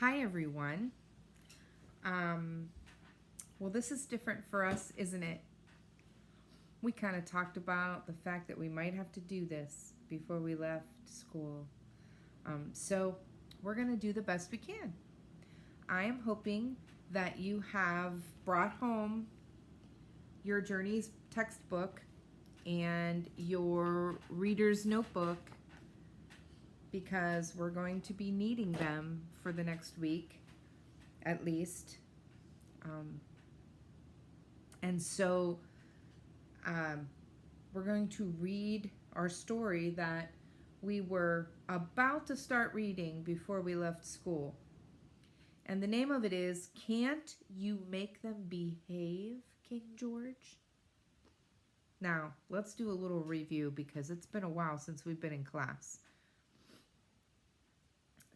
Hi, everyone. Well, this is different for us, isn't it? We kind of talked about the fact that we might have to do this before we left school. So we're going to do the best we can. I am hoping that you have brought home your Journeys textbook and your reader's notebook because we're going to be needing them for the next week at least. And so we're going to read our story that we were about to start reading before we left school. And the name of it is Can't You Make Them Behave, King George? Now, let's do a little review because it's been a while since we've been in class.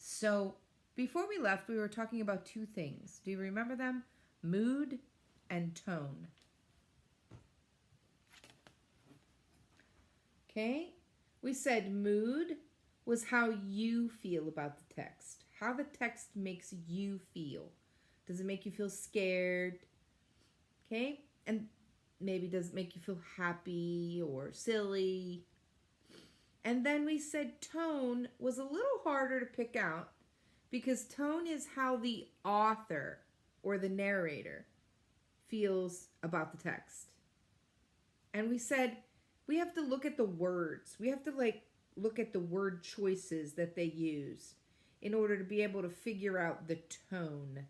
So, before we left, we were talking about two things. Do you remember them? Mood and tone. Okay? We said mood was how you feel about the text. How the text makes you feel. Does it make you feel scared? Okay? And maybe does it make you feel happy or silly? And then we said tone was a little harder to pick out because tone is how the author or the narrator feels about the text. And we said we have to look at the words. We have to look at the word choices that they use in order to be able to figure out the tone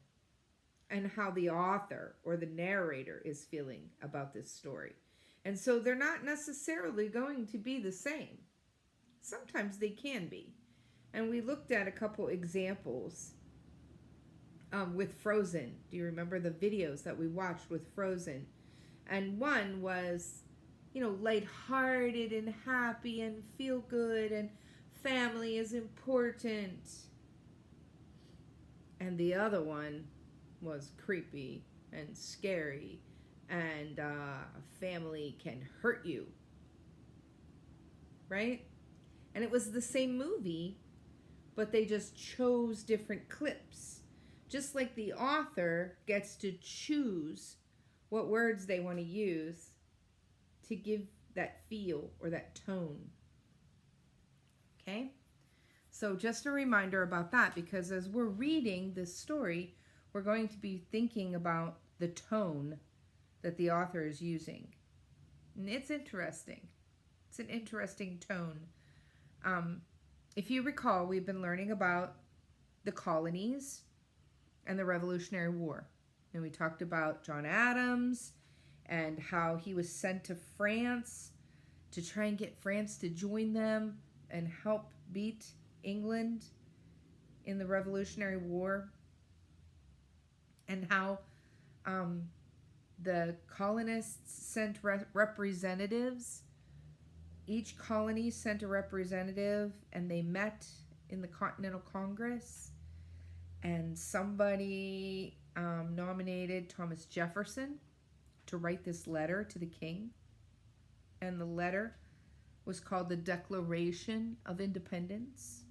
and how the author or the narrator is feeling about this story. And so they're not necessarily going to be the same. Sometimes they can be. And we looked at a couple examples with Frozen. Do you remember the videos that we watched with Frozen? And one was, lighthearted and happy and feel good and family is important. And the other one was creepy and scary and family can hurt you. Right? And it was the same movie, but they just chose different clips. Just like the author gets to choose what words they want to use to give that feel or that tone. Okay? So just a reminder about that, because as we're reading this story, we're going to be thinking about the tone that the author is using. And it's interesting. It's an interesting tone. If you recall, we've been learning about the colonies and the Revolutionary War. And we talked about John Adams and how he was sent to France to try and get France to join them and help beat England in the Revolutionary War. And how the colonists sent representatives. Each colony sent a representative and they met in the Continental Congress. And somebody nominated Thomas Jefferson to write this letter to the king. And the letter was called the Declaration of Independence.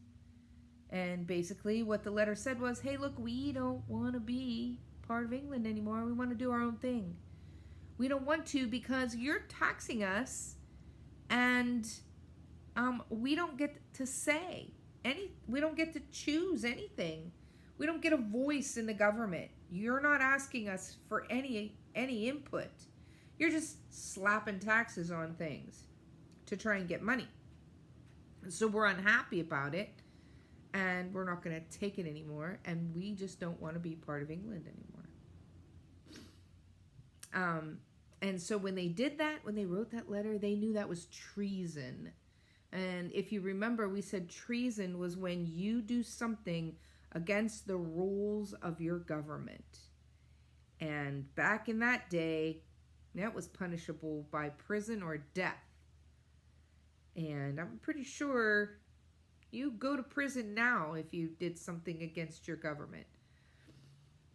And basically what the letter said was, hey, look, we don't want to be part of England anymore. We want to do our own thing. We don't want to because you're taxing us and we don't get to say we don't get to choose anything. We don't get a voice in the government. You're not asking us for any input. You're just slapping taxes on things to try and get money. So we're unhappy about it, and we're not going to take it anymore, and we just don't want to be part of England anymore. And so when they did that, when they wrote that letter, they knew that was treason. And if you remember, we said treason was when you do something against the rules of your government. And back in that day, that was punishable by prison or death. And I'm pretty sure you go to prison now if you did something against your government.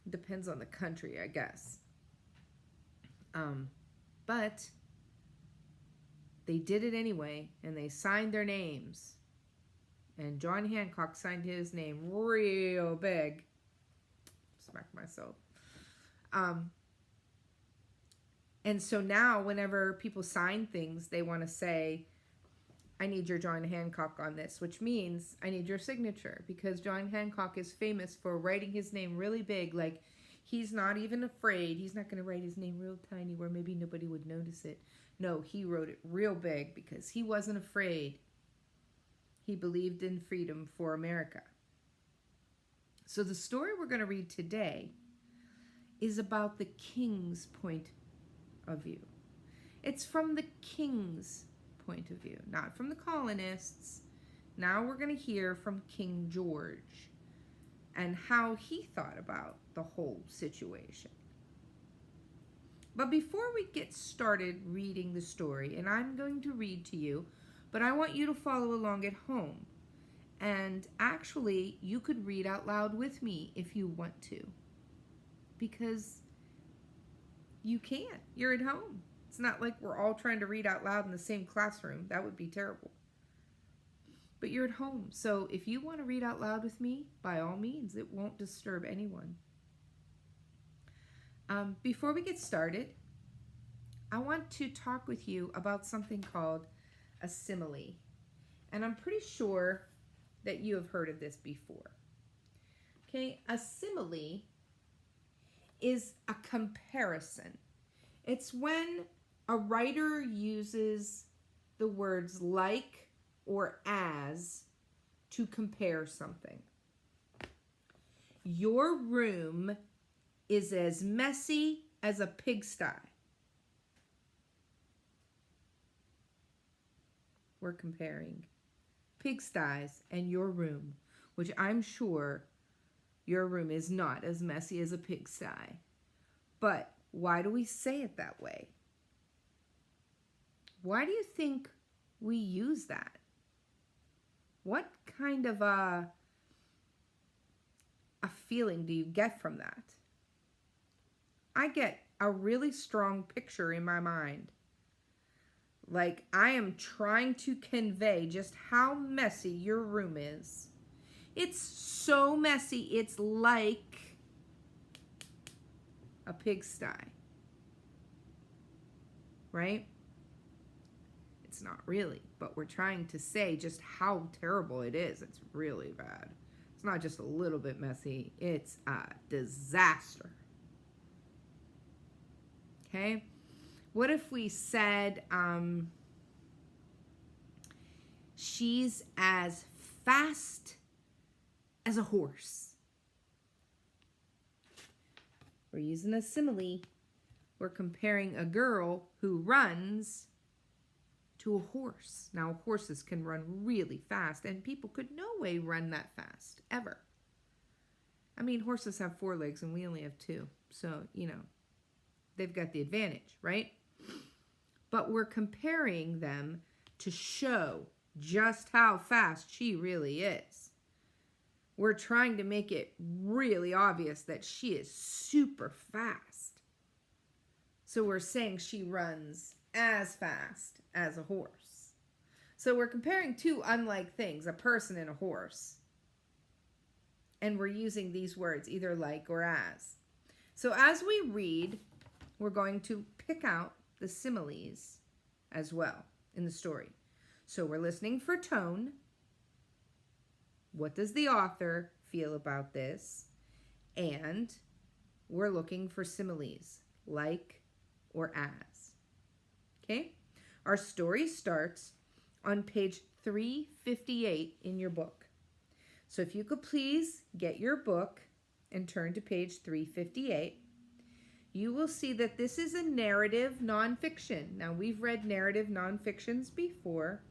Depends on the country, I guess. But they did it anyway, and they signed their names. And John Hancock signed his name real big smack myself. And so now whenever people sign things, they want to say, I need your John Hancock on this, which means I need your signature, because John Hancock is famous for writing his name really big. Like, he's not even afraid. He's not going to write his name real tiny where maybe nobody would notice it. No, he wrote it real big because he wasn't afraid. He believed in freedom for America. So the story we're going to read today is about the king's point of view. It's from the king's point of view, not from the colonists. Now we're going to hear from King George and how he thought about the whole situation. But before we get started reading the story, and I'm going to read to you, but I want you to follow along at home. And actually, you could read out loud with me if you want to, because you can. You're at home. It's not like we're all trying to read out loud in the same classroom. That would be terrible. But you're at home. So if you want to read out loud with me, by all means, it won't disturb anyone. Before we get started, I want to talk with you about something called a simile. And I'm pretty sure that you have heard of this before. Okay, a simile is a comparison. It's when a writer uses the words like or as to compare something. Your room is as messy as a pigsty. We're comparing pigsties and your room, which I'm sure your room is not as messy as a pigsty. But why do we say it that way? Why do you think we use that? What kind of a feeling do you get from that? I get a really strong picture in my mind. Like, I am trying to convey just how messy your room is. It's so messy, it's like a pigsty. Right? It's not really, but we're trying to say just how terrible it is. It's really bad. It's not just a little bit messy, it's a disaster. Okay? What if we said, she's as fast as a horse? We're using a simile. We're comparing a girl who runs to a horse. Now, horses can run really fast, and people could no way run that fast, ever. I mean, horses have 4 legs, and we only have 2. So, you know, they've got the advantage, right? But we're comparing them to show just how fast she really is. We're trying to make it really obvious that she is super fast. So we're saying she runs as fast as a horse. So we're comparing 2 unlike things, a person and a horse. And we're using these words, either like or as. So as we read, we're going to pick out the similes as well in the story. So we're listening for tone. What does the author feel about this? And we're looking for similes, like or as. Okay? Our story starts on page 358 in your book. So if you could please get your book and turn to page 358. You will see that this is a narrative nonfiction. Now, we've read narrative nonfictions before.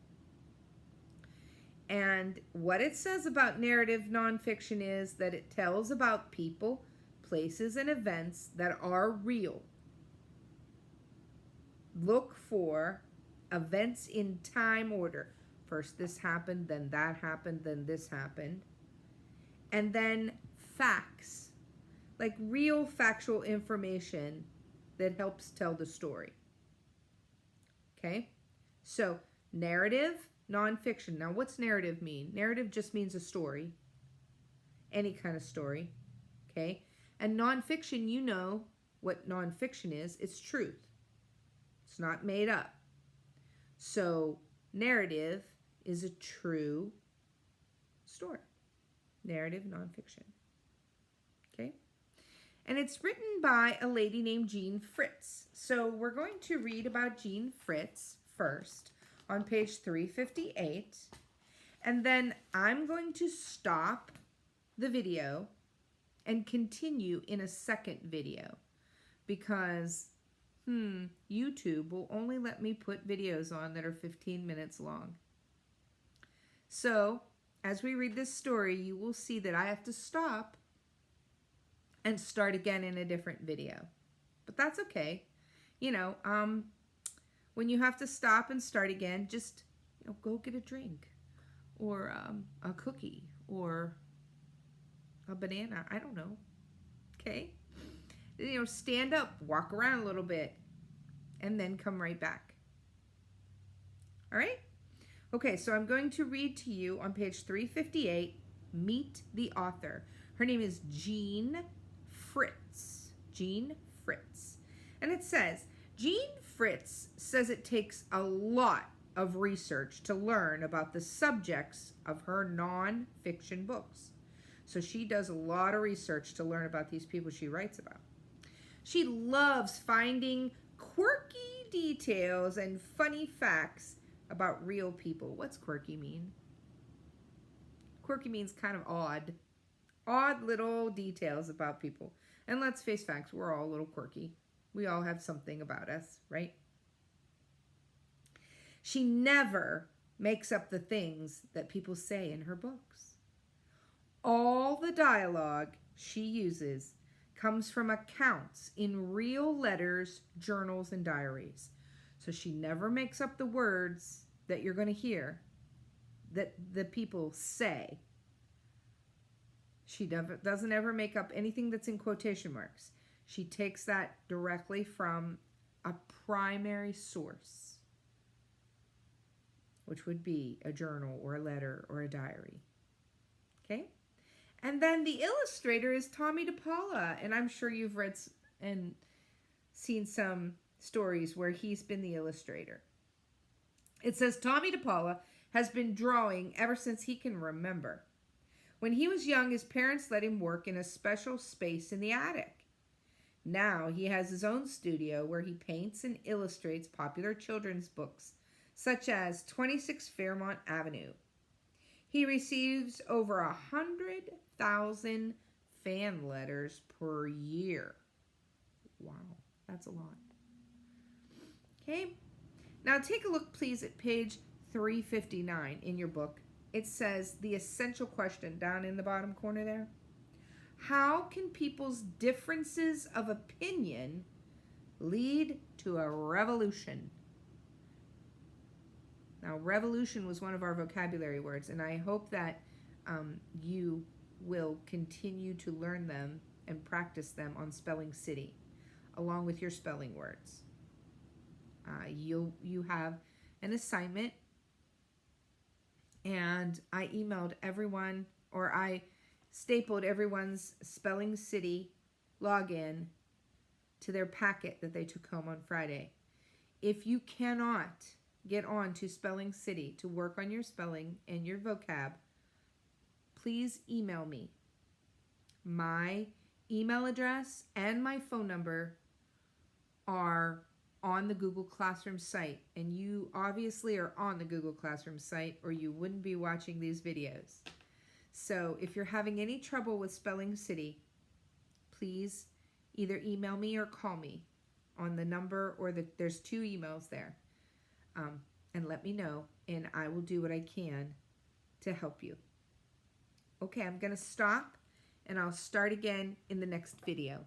And what it says about narrative nonfiction is that it tells about people, places, and events that are real. Look for events in time order. First this happened, then that happened, then this happened. And then facts. Like real factual information that helps tell the story. Okay? So, narrative, nonfiction. Now, what's narrative mean? Narrative just means a story. Any kind of story. Okay? And nonfiction, you know what nonfiction is. It's truth. It's not made up. So narrative is a true story. Narrative nonfiction. Okay? And it's written by a lady named Jean Fritz. So we're going to read about Jean Fritz first on page 358. And then I'm going to stop the video and continue in a second video because YouTube will only let me put videos on that are 15 minutes long. So as we read this story, you will see that I have to stop and start again in a different video. But that's okay. You know, when you have to stop and start again, just go get a drink or a cookie or a banana. I don't know. Okay? Stand up, walk around a little bit, and then come right back. All right? Okay, so I'm going to read to you on page 358, Meet the Author. Her name is Jean Fritz. Jean Fritz. And it says, Jean Fritz says it takes a lot of research to learn about the subjects of her non-fiction books. So she does a lot of research to learn about these people she writes about. She loves finding quirky details and funny facts about real people. What's quirky mean? Quirky means kind of odd. Odd little details about people. And let's face facts, we're all a little quirky. We all have something about us, right? She never makes up the things that people say in her books. All the dialogue she uses comes from accounts in real letters, journals, and diaries. So she never makes up the words that you're going to hear that the people say. She doesn't ever make up anything that's in quotation marks. She takes that directly from a primary source, which would be a journal or a letter or a diary. Okay? And then the illustrator is Tommy DePaula, and I'm sure you've read and seen some stories where he's been the illustrator. It says Tommy DePaula has been drawing ever since he can remember. When he was young, his parents let him work in a special space in the attic. Now he has his own studio where he paints and illustrates popular children's books, such as 26 Fairmont Avenue. He receives over 100,000 fan letters per year. Wow, that's a lot. Okay, now take a look, please, at page 359 in your book. It says the essential question down in the bottom corner there. How can people's differences of opinion lead to a revolution? Now, revolution was one of our vocabulary words, and I hope that you will continue to learn them and practice them on Spelling City, along with your spelling words. You have an assignment, and I emailed everyone, or I stapled everyone's Spelling City login to their packet that they took home on Friday. If you cannot get on to Spelling City to work on your spelling and your vocab, please email me. My email address and my phone number are on the Google Classroom site, and you obviously are on the Google Classroom site or you wouldn't be watching these videos. So if you're having any trouble with Spelling City, please either email me or call me on the number, or there's 2 emails there. And let me know, and I will do what I can to help you. Okay, I'm going to stop, and I'll start again in the next video.